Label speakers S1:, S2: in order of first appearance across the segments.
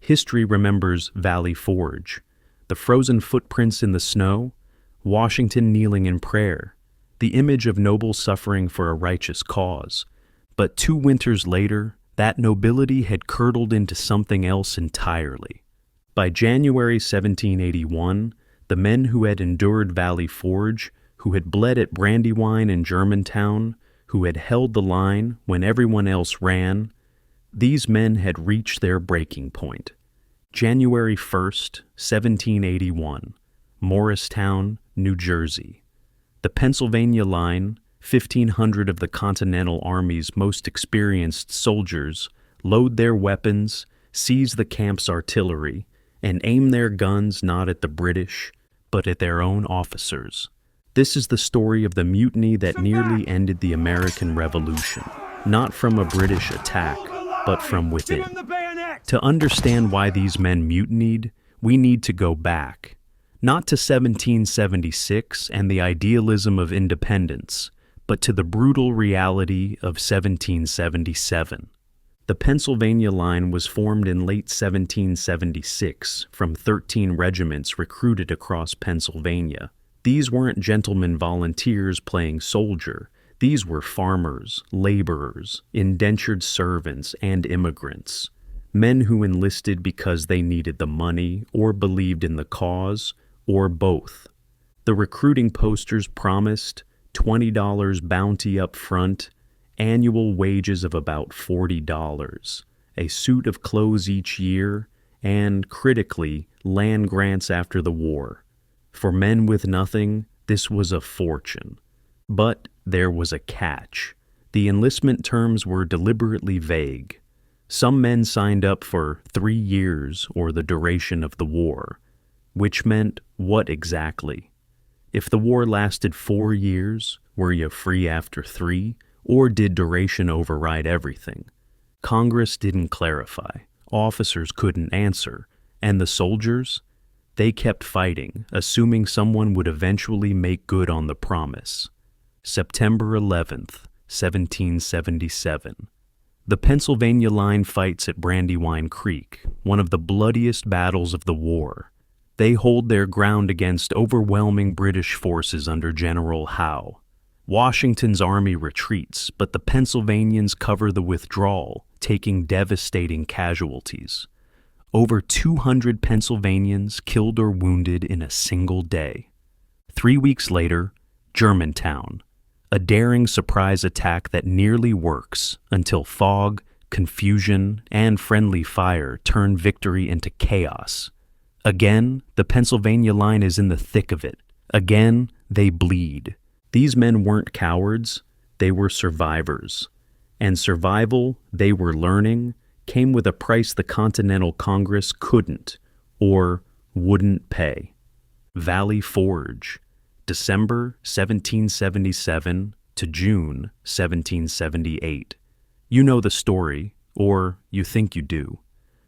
S1: History remembers Valley Forge, the frozen footprints in the snow, Washington kneeling in prayer, the image of noble suffering for a righteous cause. But 2 winters later, that nobility had curdled into something else entirely. By January 1781, the men who had endured Valley Forge, who had bled at Brandywine and Germantown, who had held the line when everyone else ran, these men had reached their breaking point. January 1st, 1781, Morristown, New Jersey. The Pennsylvania Line, 1,500 of the Continental Army's most experienced soldiers, load their weapons, seize the camp's artillery, and aim their guns not at the British, but at their own officers. This is the story of the mutiny that nearly ended the American Revolution, not from a British attack, but from within. To understand why these men mutinied, we need to go back, not to 1776 and the idealism of independence, but to the brutal reality of 1777. The Pennsylvania Line was formed in late 1776 from 13 regiments recruited across Pennsylvania. These weren't gentlemen volunteers playing soldier. These were farmers, laborers, indentured servants, and immigrants. Men who enlisted because they needed the money or believed in the cause, or both. The recruiting posters promised $20 bounty up front, annual wages of about $40, a suit of clothes each year, and, critically, land grants after the war. For men with nothing, this was a fortune. But there was a catch. The enlistment terms were deliberately vague. Some men signed up for 3 years or the duration of the war, which meant what exactly? If the war lasted 4 years, were you free after 3, or did duration override everything? Congress didn't clarify, officers couldn't answer, and the soldiers? They kept fighting, assuming someone would eventually make good on the promise. September 11th, 1777. The Pennsylvania Line fights at Brandywine Creek, one of the bloodiest battles of the war. They hold their ground against overwhelming British forces under General Howe. Washington's army retreats, but the Pennsylvanians cover the withdrawal, taking devastating casualties. Over 200 Pennsylvanians killed or wounded in a single day. 3 weeks later, Germantown, a daring surprise attack that nearly works until fog, confusion, and friendly fire turn victory into chaos. Again, the Pennsylvania Line is in the thick of it. Again, they bleed. These men weren't cowards, they were survivors. And survival, they were learning, came with a price the Continental Congress couldn't or wouldn't pay. Valley Forge, December 1777 to June 1778. You know the story, or you think you do.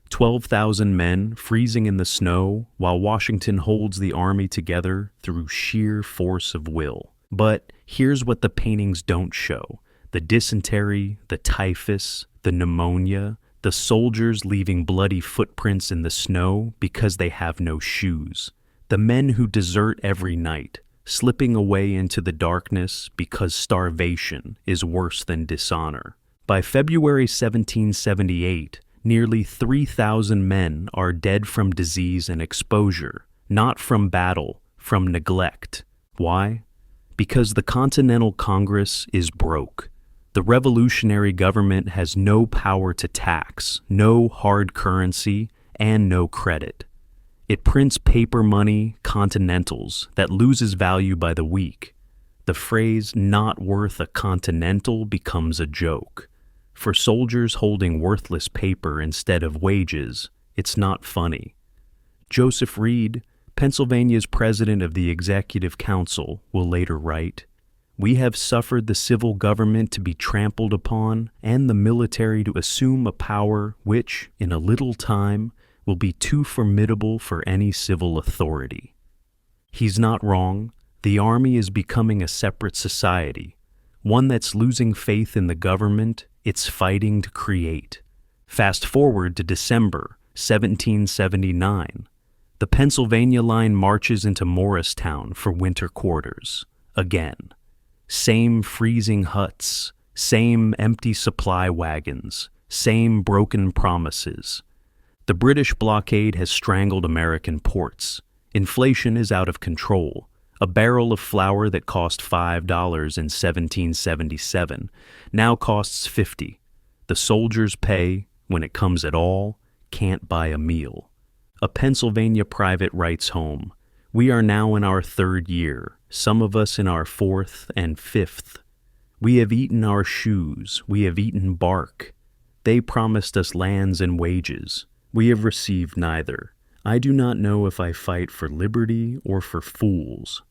S1: 12,000 men freezing in the snow while Washington holds the army together through sheer force of will. But here's what the paintings don't show: the dysentery, the typhus, the pneumonia, the soldiers leaving bloody footprints in the snow because they have no shoes, the men who desert every night, slipping away into the darkness because starvation is worse than dishonor. By February 1778, nearly 3,000 men are dead from disease and exposure, not from battle, from neglect. Why? Because the Continental Congress is broke. The revolutionary government has no power to tax, no hard currency, and no credit. It prints paper money, continentals, that loses value by the week. The phrase "not worth a continental" becomes a joke. For soldiers holding worthless paper instead of wages, it's not funny. Joseph Reed, Pennsylvania's president of the Executive Council, will later write, "We have suffered the civil government to be trampled upon and the military to assume a power which, in a little time, will be too formidable for any civil authority." He's not wrong. The Army is becoming a separate society, one that's losing faith in the government it's fighting to create. Fast forward to December 1779. The Pennsylvania Line marches into Morristown for winter quarters. Again. Same freezing huts, same empty supply wagons, same broken promises. The British blockade has strangled American ports. Inflation is out of control. A barrel of flour that cost $5 in 1777 now costs $50. The soldiers pay, when it comes at all, can't buy a meal. A Pennsylvania private writes home, "We are now in our 3rd year, some of us in our 4th and 5th. We have eaten our shoes, we have eaten bark. They promised us lands and wages. We have received neither. I do not know if I fight for liberty or for fools."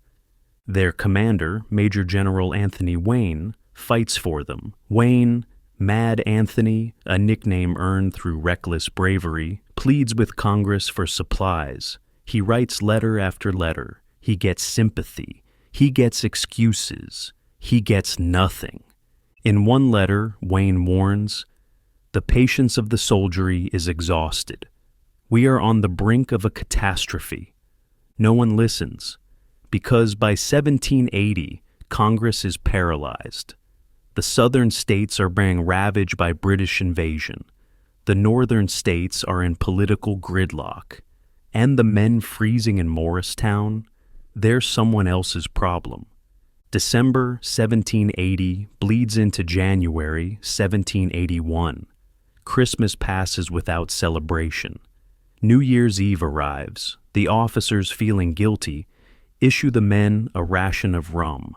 S1: Their commander, Major General Anthony Wayne, fights for them. Wayne, Mad Anthony, a nickname earned through reckless bravery, pleads with Congress for supplies. He writes letter after letter. He gets sympathy. He gets excuses. He gets nothing. In one letter, Wayne warns, "The patience of the soldiery is exhausted. We are on the brink of a catastrophe." No one listens, because by 1780, Congress is paralyzed. The southern states are being ravaged by British invasion. The northern states are in political gridlock. And the men freezing in Morristown, they're someone else's problem. December 1780 bleeds into January 1781. Christmas passes without celebration. New Year's Eve arrives. The officers, feeling guilty, issue the men a ration of rum.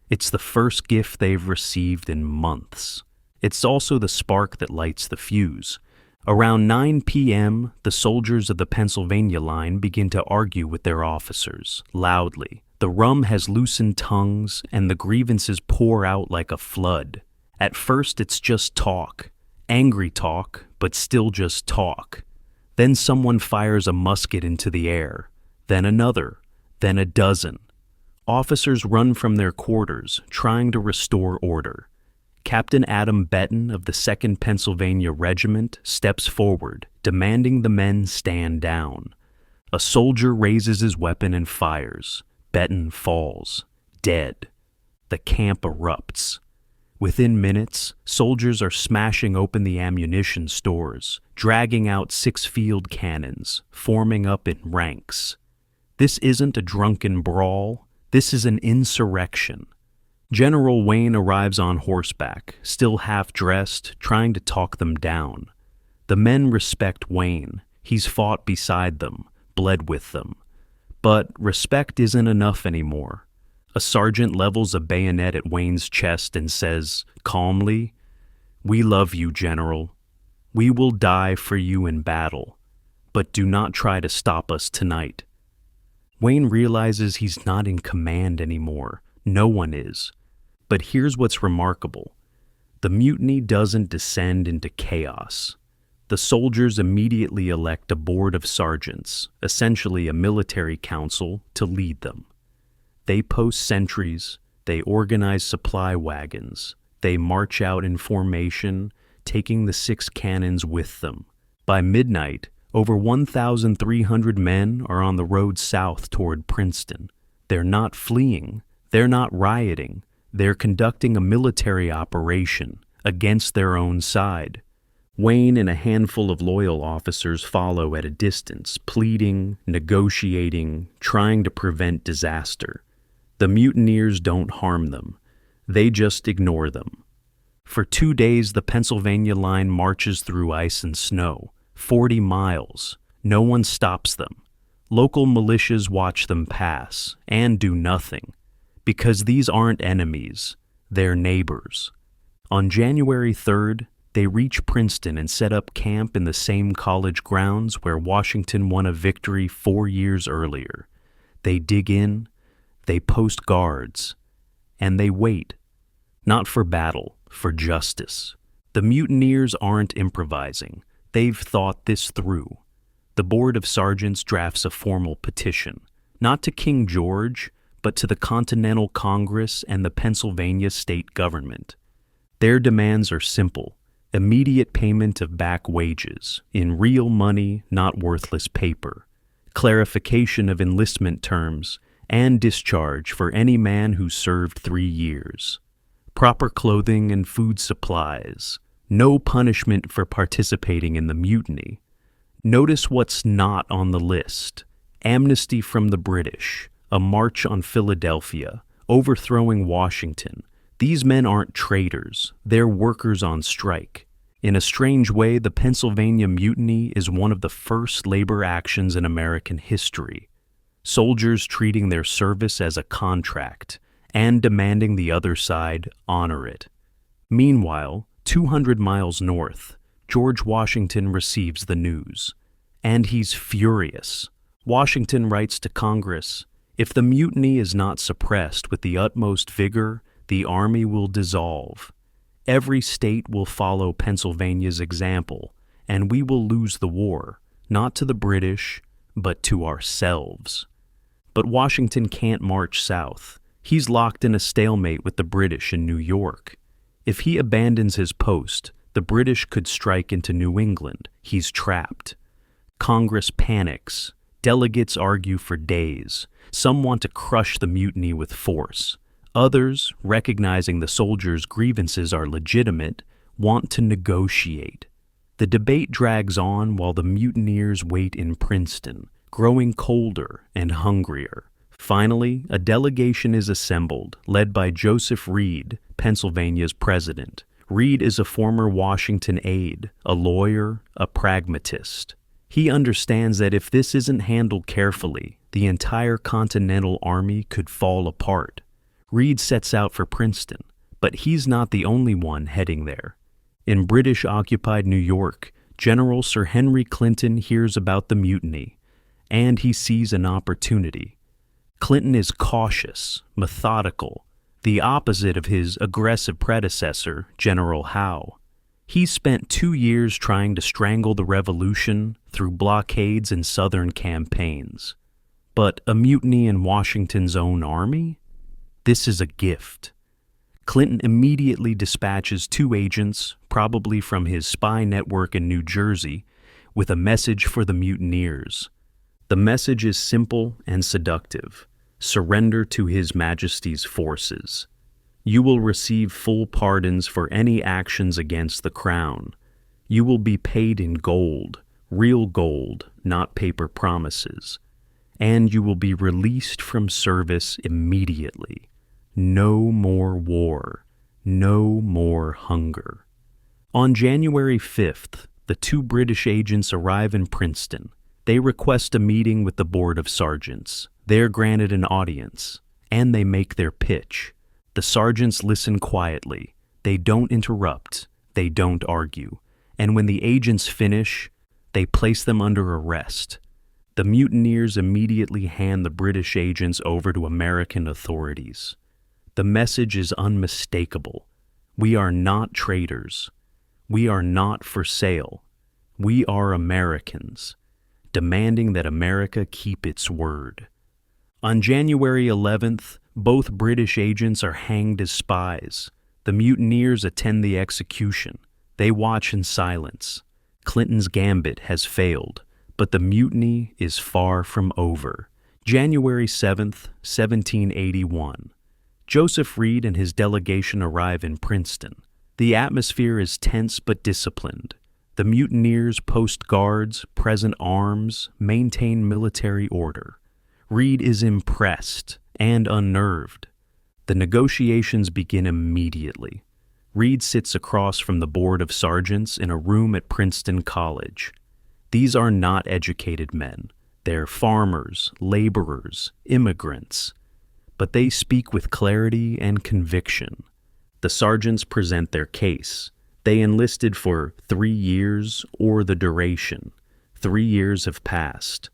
S1: It's the first gift they've received in months. It's also the spark that lights the fuse. Around 9 p.m., the soldiers of the Pennsylvania Line begin to argue with their officers, loudly. The rum has loosened tongues, and the grievances pour out like a flood. At first, it's just talk. Angry talk, but still just talk. Then someone fires a musket into the air. Then another. Then a dozen. Officers run from their quarters, trying to restore order. Captain Adam Benton of the 2nd Pennsylvania Regiment steps forward, demanding the men stand down. A soldier raises his weapon and fires. Benton falls, dead. The camp erupts. Within minutes, soldiers are smashing open the ammunition stores, dragging out 6 field cannons, forming up in ranks. This isn't a drunken brawl. This is an insurrection. General Wayne arrives on horseback, still half-dressed, trying to talk them down. The men respect Wayne. He's fought beside them, bled with them. But respect isn't enough anymore. A sergeant levels a bayonet at Wayne's chest and says, calmly, "We love you, General. We will die for you in battle, but do not try to stop us tonight." Wayne realizes he's not in command anymore. No one is. But here's what's remarkable. The mutiny doesn't descend into chaos. The soldiers immediately elect a board of sergeants, essentially a military council, to lead them. They post sentries, they organize supply wagons, they march out in formation, taking the 6 cannons with them. By midnight, over 1,300 men are on the road south toward Princeton. They're not fleeing, they're not rioting, they're conducting a military operation against their own side. Wayne and a handful of loyal officers follow at a distance, pleading, negotiating, trying to prevent disaster. The mutineers don't harm them. They just ignore them. For 2 days, the Pennsylvania Line marches through ice and snow, 40 miles. No one stops them. Local militias watch them pass and do nothing, because these aren't enemies, they're neighbors. On January 3rd, they reach Princeton and set up camp in the same college grounds where Washington won a victory 4 years earlier. They dig in, they post guards, and they wait. Not for battle, for justice. The mutineers aren't improvising. They've thought this through. The Board of Sergeants drafts a formal petition, not to King George, but to the Continental Congress and the Pennsylvania state government. Their demands are simple: immediate payment of back wages, in real money, not worthless paper, clarification of enlistment terms, and discharge for any man who served 3 years, proper clothing and food supplies, no punishment for participating in the mutiny. Notice what's not on the list: amnesty from the British, a march on Philadelphia, overthrowing Washington. These men aren't traitors, they're workers on strike. In a strange way, the Pennsylvania Mutiny is one of the first labor actions in American history. Soldiers treating their service as a contract and demanding the other side honor it. Meanwhile, 200 miles north, George Washington receives the news, and he's furious. Washington writes to Congress, "If the mutiny is not suppressed with the utmost vigor, the army will dissolve. Every state will follow Pennsylvania's example, and we will lose the war, not to the British, but to ourselves." But Washington can't march south. He's locked in a stalemate with the British in New York. If he abandons his post, the British could strike into New England. He's trapped. Congress panics. Delegates argue for days. Some want to crush the mutiny with force. Others, recognizing the soldiers' grievances are legitimate, want to negotiate. The debate drags on while the mutineers wait in Princeton, growing colder and hungrier. Finally, a delegation is assembled, led by Joseph Reed, Pennsylvania's president. Reed is a former Washington aide, a lawyer, a pragmatist. He understands that if this isn't handled carefully, the entire Continental Army could fall apart. Reed sets out for Princeton, but he's not the only one heading there. In British-occupied New York, General Sir Henry Clinton hears about the mutiny, and he sees an opportunity. Clinton is cautious, methodical, the opposite of his aggressive predecessor, General Howe. He spent 2 years trying to strangle the revolution through blockades and Southern campaigns. But a mutiny in Washington's own army? This is a gift. Clinton immediately dispatches 2 agents, probably from his spy network in New Jersey, with a message for the mutineers. The message is simple and seductive. Surrender to His Majesty's forces. You will receive full pardons for any actions against the crown. You will be paid in gold, real gold, not paper promises. And you will be released from service immediately. No more war. No more hunger. On January 5th, the 2 British agents arrive in Princeton. They request a meeting with the Board of Sergeants. They're granted an audience, and they make their pitch. The sergeants listen quietly. They don't interrupt. They don't argue. And when the agents finish, they place them under arrest. The mutineers immediately hand the British agents over to American authorities. The message is unmistakable. We are not traitors. We are not for sale. We are Americans, demanding that America keep its word. On January 11th, both British agents are hanged as spies. The mutineers attend the execution. They watch in silence. Clinton's gambit has failed, but the mutiny is far from over. January 7th, 1781. Joseph Reed and his delegation arrive in Princeton. The atmosphere is tense but disciplined. The mutineers post guards, present arms, maintain military order. Reed is impressed and unnerved. The negotiations begin immediately. Reed sits across from the Board of Sergeants in a room at Princeton College. These are not educated men. They're farmers, laborers, immigrants. But they speak with clarity and conviction. The sergeants present their case. They enlisted for 3 years or the duration. 3 years have passed.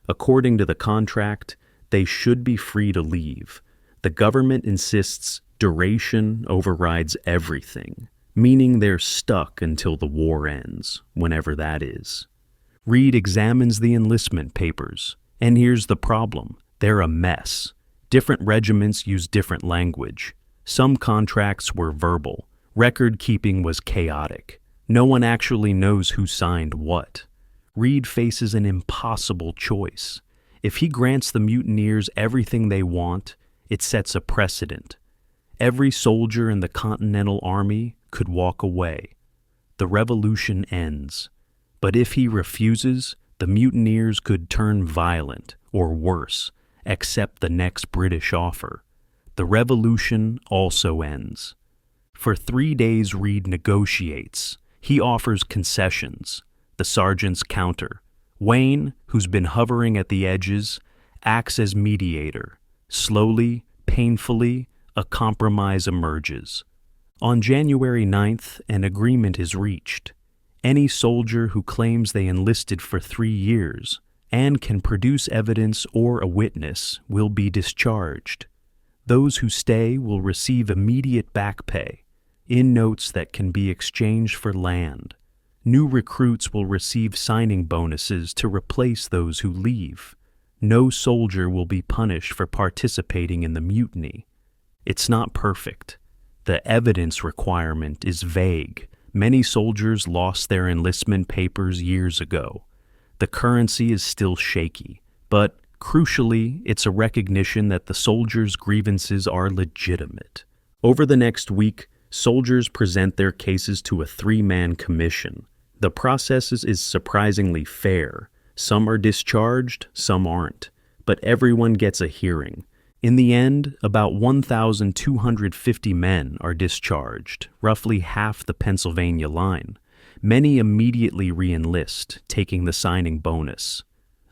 S1: According to the contract, they should be free to leave. The government insists duration overrides everything, meaning they're stuck until the war ends, whenever that is. Reed examines the enlistment papers, and here's the problem. They're a mess. Different regiments use different language. Some contracts were verbal. Record keeping was chaotic. No one actually knows who signed what. Reed faces an impossible choice. If he grants the mutineers everything they want, it sets a precedent. Every soldier in the Continental Army could walk away. The revolution ends. But if he refuses, the mutineers could turn violent, or worse, accept the next British offer. The revolution also ends. For 3 days Reed negotiates. He offers concessions. The sergeants counter. Wayne, who's been hovering at the edges, acts as mediator. Slowly, painfully, a compromise emerges. On January 9th, an agreement is reached. Any soldier who claims they enlisted for 3 years and can produce evidence or a witness will be discharged. Those who stay will receive immediate back pay, in notes that can be exchanged for land. New recruits will receive signing bonuses to replace those who leave. No soldier will be punished for participating in the mutiny. It's not perfect. The evidence requirement is vague. Many soldiers lost their enlistment papers years ago. The currency is still shaky, but crucially, it's a recognition that the soldiers' grievances are legitimate. Over the next week, soldiers present their cases to a 3-man commission. The process is surprisingly fair. Some are discharged, some aren't, but everyone gets a hearing. In the end, about 1,250 men are discharged, roughly half the Pennsylvania line. Many immediately re-enlist, taking the signing bonus.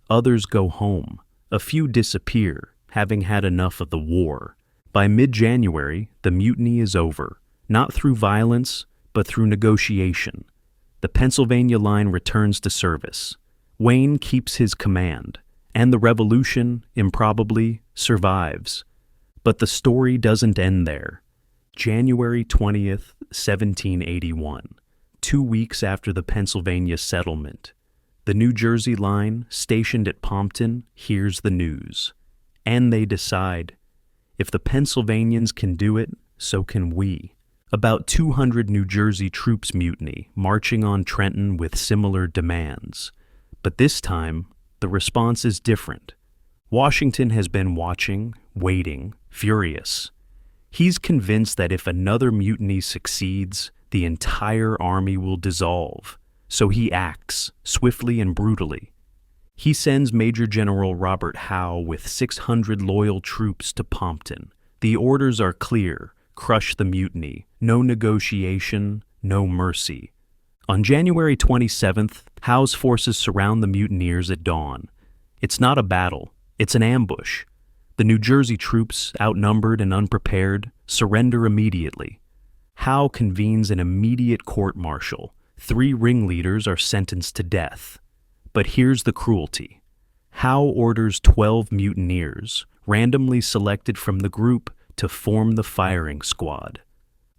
S1: Others go home. A few disappear, having had enough of the war. By mid-January, the mutiny is over, not through violence, but through negotiation. The Pennsylvania Line returns to service. Wayne keeps his command, and the revolution, improbably, survives. But the story doesn't end there. January 20th, 1781, 2 weeks after the Pennsylvania settlement, the New Jersey line, stationed at Pompton, hears the news. And they decide, if the Pennsylvanians can do it, so can we. About 200 New Jersey troops mutiny, marching on Trenton with similar demands. But this time, the response is different. Washington has been watching, waiting, furious. He's convinced that if another mutiny succeeds, the entire army will dissolve. So he acts, swiftly and brutally. He sends Major General Robert Howe with 600 loyal troops to Pompton. The orders are clear: crush the mutiny, no negotiation, no mercy. On January 27th, Howe's forces surround the mutineers at dawn. It's not a battle, it's an ambush. The New Jersey troops, outnumbered and unprepared, surrender immediately. Howe convenes an immediate court-martial. 3 ringleaders are sentenced to death. But here's the cruelty. Howe orders 12 mutineers, randomly selected from the group, to form the firing squad.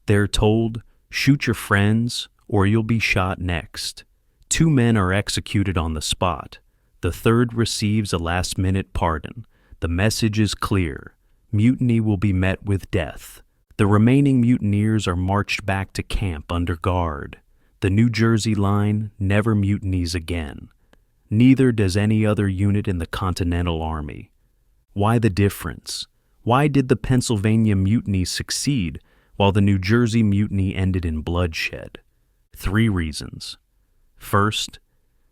S1: They're told, shoot your friends, or you'll be shot next. 2 men are executed on the spot. The third receives a last-minute pardon. The message is clear. Mutiny will be met with death. The remaining mutineers are marched back to camp under guard. The New Jersey line never mutinies again. Neither does any other unit in the Continental Army. Why the difference? Why did the Pennsylvania Mutiny succeed while the New Jersey Mutiny ended in bloodshed? 3 reasons. First,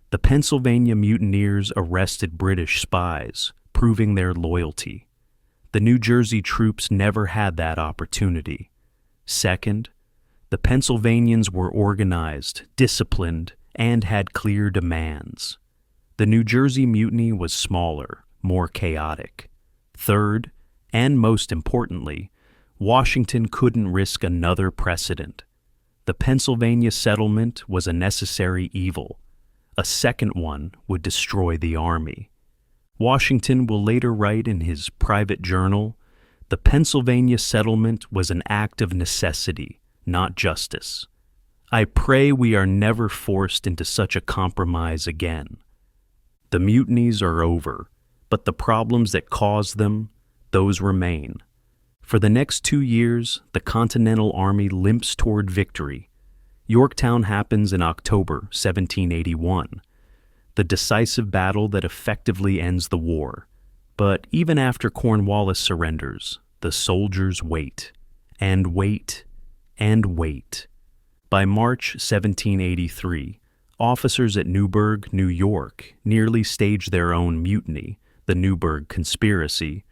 S1: the Pennsylvania mutineers arrested British spies, proving their loyalty. The New Jersey troops never had that opportunity. Second, the Pennsylvanians were organized, disciplined, and had clear demands. The New Jersey Mutiny was smaller, more chaotic. Third, and most importantly, Washington couldn't risk another precedent. The Pennsylvania settlement was a necessary evil. A second one would destroy the army. Washington will later write in his private journal, "The Pennsylvania settlement was an act of necessity, not justice. I pray we are never forced into such a compromise again." The mutinies are over, but the problems that caused them, those remain. For the next 2 years, the Continental Army limps toward victory. Yorktown happens in October 1781, the decisive battle that effectively ends the war. But even after Cornwallis surrenders, the soldiers wait, and wait, and wait. By March 1783, officers at Newburgh, New York, nearly staged their own mutiny, the Newburgh Conspiracy,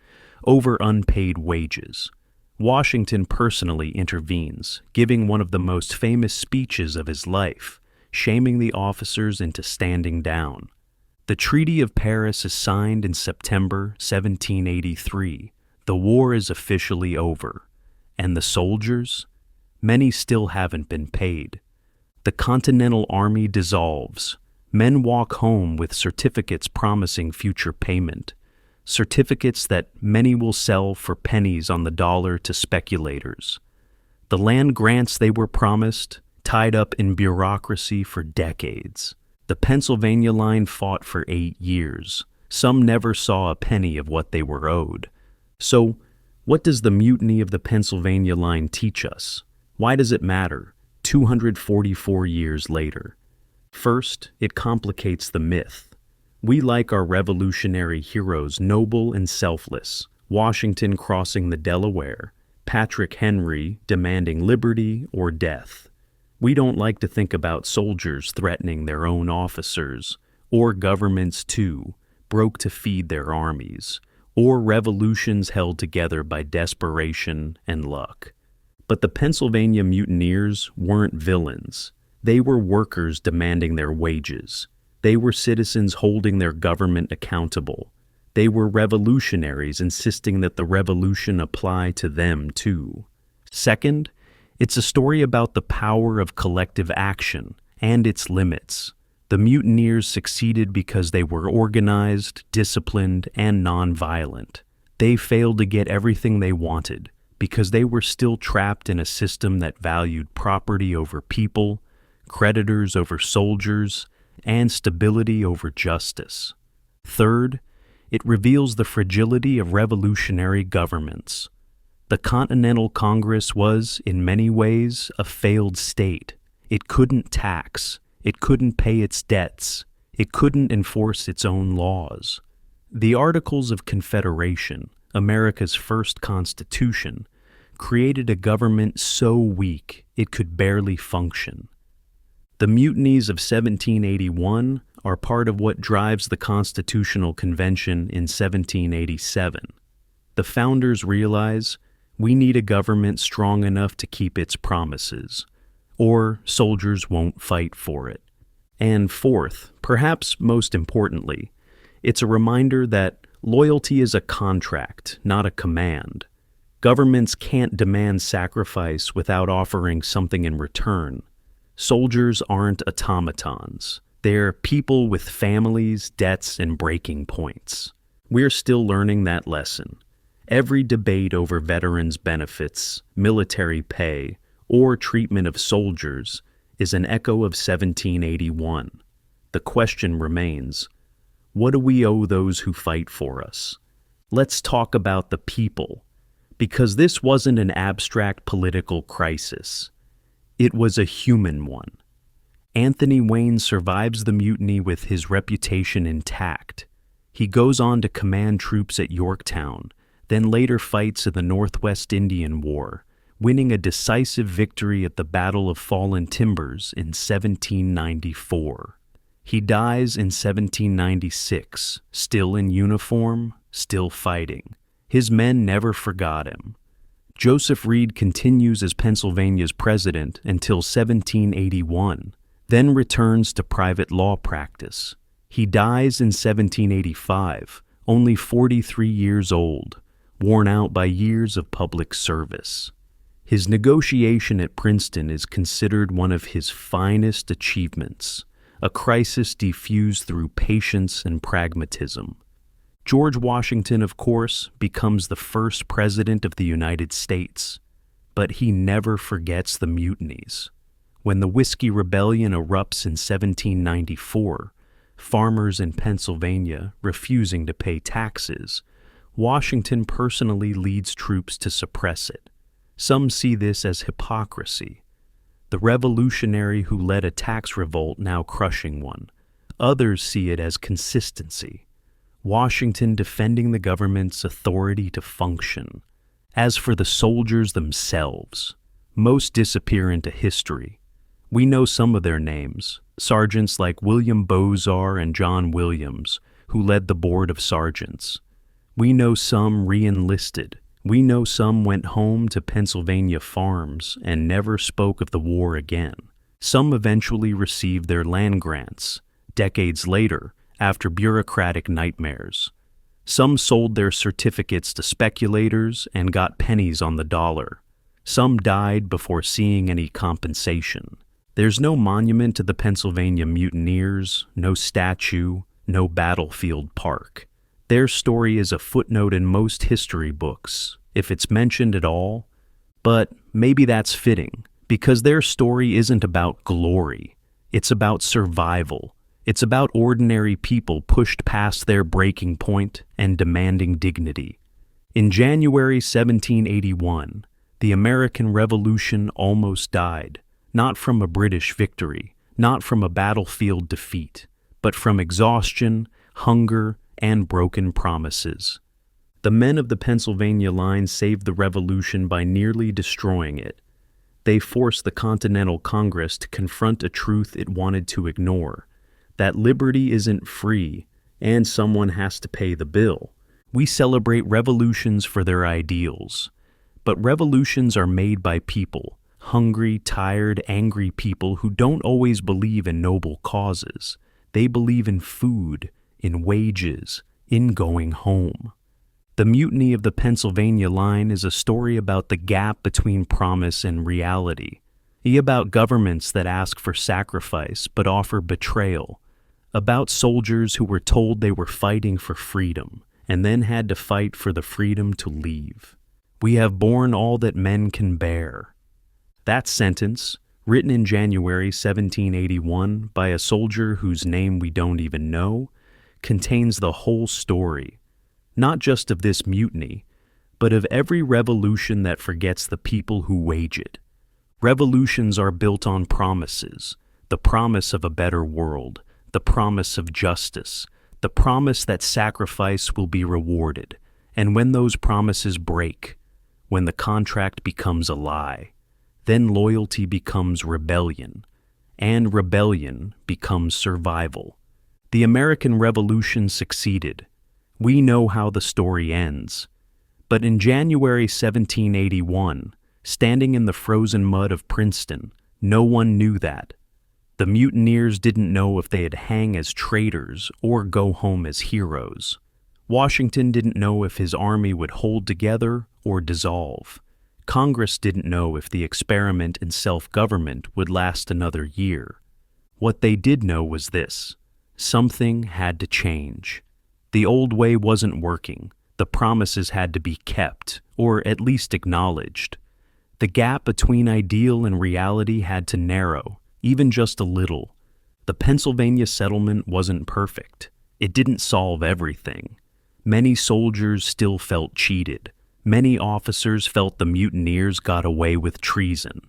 S1: over unpaid wages. Washington personally intervenes, giving one of the most famous speeches of his life, shaming the officers into standing down. The Treaty of Paris is signed in September 1783. The war is officially over. And the soldiers? Many still haven't been paid. The Continental Army dissolves. Men walk home with certificates promising future payment. Certificates that many will sell for pennies on the dollar to speculators. The land grants they were promised, tied up in bureaucracy for decades. The Pennsylvania Line fought for 8 years. Some never saw a penny of what they were owed. So, what does the mutiny of the Pennsylvania Line teach us? Why does it matter, 244 years later? First, it complicates the myth. We like our revolutionary heroes noble and selfless, Washington crossing the Delaware, Patrick Henry demanding liberty or death. We don't like to think about soldiers threatening their own officers, or governments too, broke to feed their armies, or revolutions held together by desperation and luck. But the Pennsylvania mutineers weren't villains. They were workers demanding their wages. They were citizens holding their government accountable. They were revolutionaries insisting that the revolution apply to them too. Second, it's a story about the power of collective action and its limits. The mutineers succeeded because they were organized, disciplined, and nonviolent. They failed to get everything they wanted because they were still trapped in a system that valued property over people, creditors over soldiers, and stability over justice. Third, it reveals the fragility of revolutionary governments. The Continental Congress was, in many ways, a failed state. It couldn't tax. It couldn't pay its debts. It couldn't enforce its own laws. The Articles of Confederation, America's first constitution, created a government so weak it could barely function. The mutinies of 1781 are part of what drives the Constitutional Convention in 1787. The founders realize we need a government strong enough to keep its promises, or soldiers won't fight for it. And fourth, perhaps most importantly, it's a reminder that loyalty is a contract, not a command. Governments can't demand sacrifice without offering something in return. Soldiers aren't automatons. They're people with families, debts, and breaking points. We're still learning that lesson. Every debate over veterans' benefits, military pay, or treatment of soldiers is an echo of 1781. The question remains, what do we owe those who fight for us? Let's talk about the people, because this wasn't an abstract political crisis. It was a human one. Anthony Wayne survives the mutiny with his reputation intact. He goes on to command troops at Yorktown, then later fights in the Northwest Indian War, winning a decisive victory at the Battle of Fallen Timbers in 1794. He dies in 1796, still in uniform, still fighting. His men never forgot him. Joseph Reed continues as Pennsylvania's president until 1781, then returns to private law practice. He dies in 1785, only 43 years old, worn out by years of public service. His negotiation at Princeton is considered one of his finest achievements, a crisis diffused through patience and pragmatism. George Washington, of course, becomes the first president of the United States, but he never forgets the mutinies. When the Whiskey Rebellion erupts in 1794, farmers in Pennsylvania refusing to pay taxes, Washington personally leads troops to suppress it. Some see this as hypocrisy. the revolutionary who led a tax revolt now crushing one. Others see it as consistency. Washington defending the government's authority to function. As for the soldiers themselves, most disappear into history. We know some of their names, sergeants like William Bozar and John Williams, who led the Board of Sergeants. We know some re-enlisted. We know some went home to Pennsylvania farms and never spoke of the war again. Some eventually received their land grants, decades later, after bureaucratic nightmares. Some sold their certificates to speculators and got pennies on the dollar. Some died before seeing any compensation. There's no monument to the Pennsylvania mutineers, no statue, no battlefield park. Their story is a footnote in most history books, if it's mentioned at all. But maybe that's fitting, because their story isn't about glory. It's about survival. It's about ordinary people pushed past their breaking point and demanding dignity. In January 1781, the American Revolution almost died, not from a British victory, not from a battlefield defeat, but from exhaustion, hunger, and broken promises. The men of the Pennsylvania Line saved the Revolution by nearly destroying it. They forced the Continental Congress to confront a truth it wanted to ignore, that liberty isn't free, and someone has to pay the bill. We celebrate revolutions for their ideals, but revolutions are made by people, hungry, tired, angry people who don't always believe in noble causes. They believe in food, in wages, in going home. The Mutiny of the Pennsylvania Line is a story about the gap between promise and reality, about governments that ask for sacrifice but offer betrayal, about soldiers who were told they were fighting for freedom and then had to fight for the freedom to leave. We have borne all that men can bear. That sentence, written in January 1781 by a soldier whose name we don't even know, contains the whole story, not just of this mutiny, but of every revolution that forgets the people who wage it. Revolutions are built on promises, the promise of a better world, the promise of justice, the promise that sacrifice will be rewarded, and when those promises break, when the contract becomes a lie, then loyalty becomes rebellion, and rebellion becomes survival. The American Revolution succeeded. We know how the story ends. But in January 1781, standing in the frozen mud of Princeton, no one knew that. The mutineers didn't know if they'd hang as traitors or go home as heroes. Washington didn't know if his army would hold together or dissolve. Congress didn't know if the experiment in self-government would last another year. What they did know was this: something had to change. The old way wasn't working. The promises had to be kept, or at least acknowledged. The gap between ideal and reality had to narrow, even just a little. The Pennsylvania settlement wasn't perfect. It didn't solve everything. Many soldiers still felt cheated. Many officers felt the mutineers got away with treason.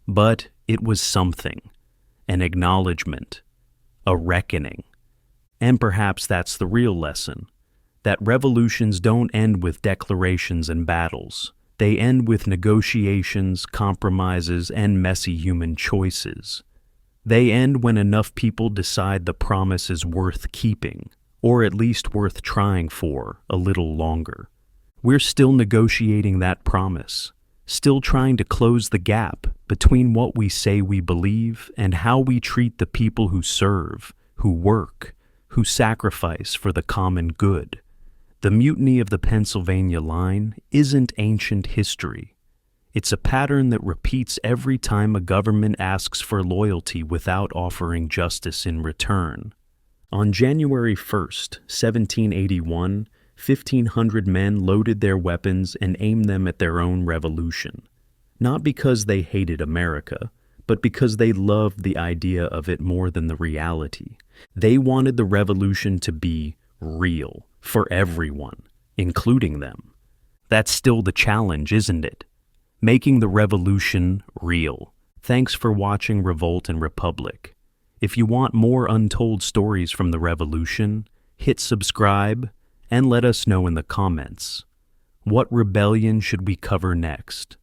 S1: But it was something. An acknowledgement. A reckoning. And perhaps that's the real lesson. That revolutions don't end with declarations and battles. They end with negotiations, compromises, and messy human choices. They end when enough people decide the promise is worth keeping, or at least worth trying for a little longer. We're still negotiating that promise, still trying to close the gap between what we say we believe and how we treat the people who serve, who work, who sacrifice for the common good. The mutiny of the Pennsylvania Line isn't ancient history. It's a pattern that repeats every time a government asks for loyalty without offering justice in return. On January 1st, 1781, 1,500 men loaded their weapons and aimed them at their own revolution. Not because they hated America, but because they loved the idea of it more than the reality. They wanted the revolution to be real for everyone, including them. That's still the challenge, isn't it? Making the revolution real, Thanks for watching Revolt and Republic. If you want more untold stories from the Revolution, hit subscribe and let us know in the comments. What rebellion should we cover next?